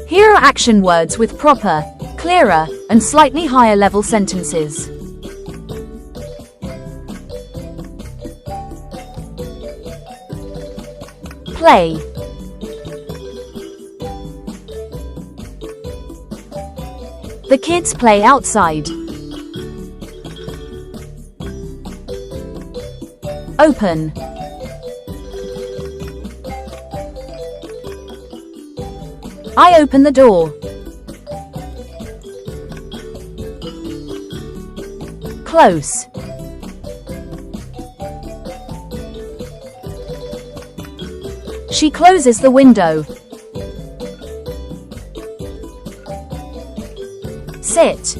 Here are action words with proper, clearer, and slightly higher level sentences. Play. The kids play outside. Open. I open the door. Close. She closes the window. Sit.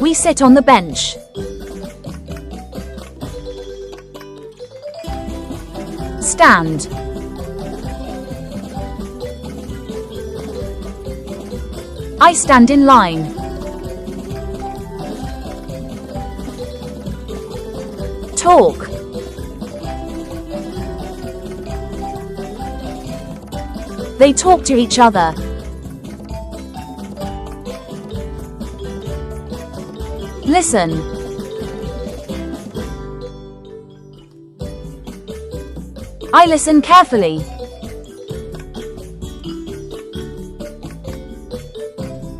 We sit on the bench. Stand. I stand in line. Talk. They talk to each other. Listen. I listen carefully.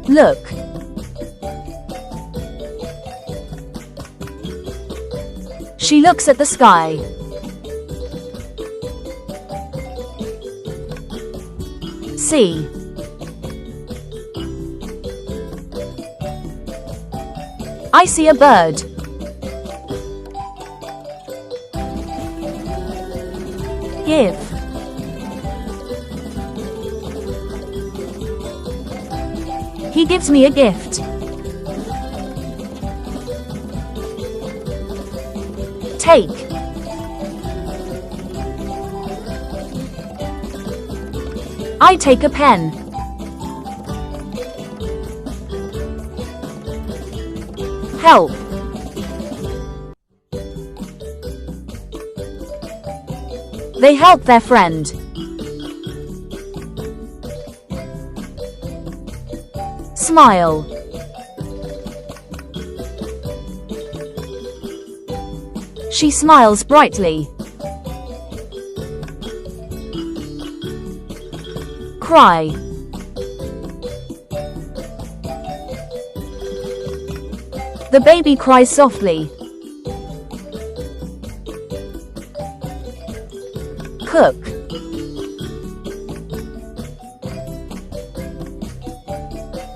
Look. She looks at the sky. See. I see a bird. Give. He gives me a gift. Take. I take a pen. Help. They help their friend. Smile. She smiles brightly. Cry. The baby cries softly. Cook.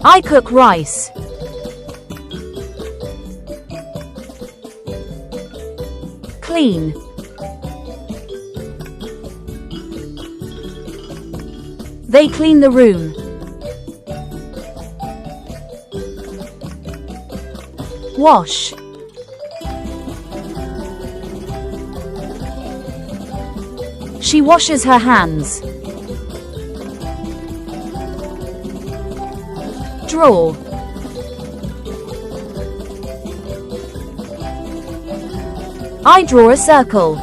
I cook rice. Clean. They clean the room. Wash. She washes her hands. Draw. I draw a circle.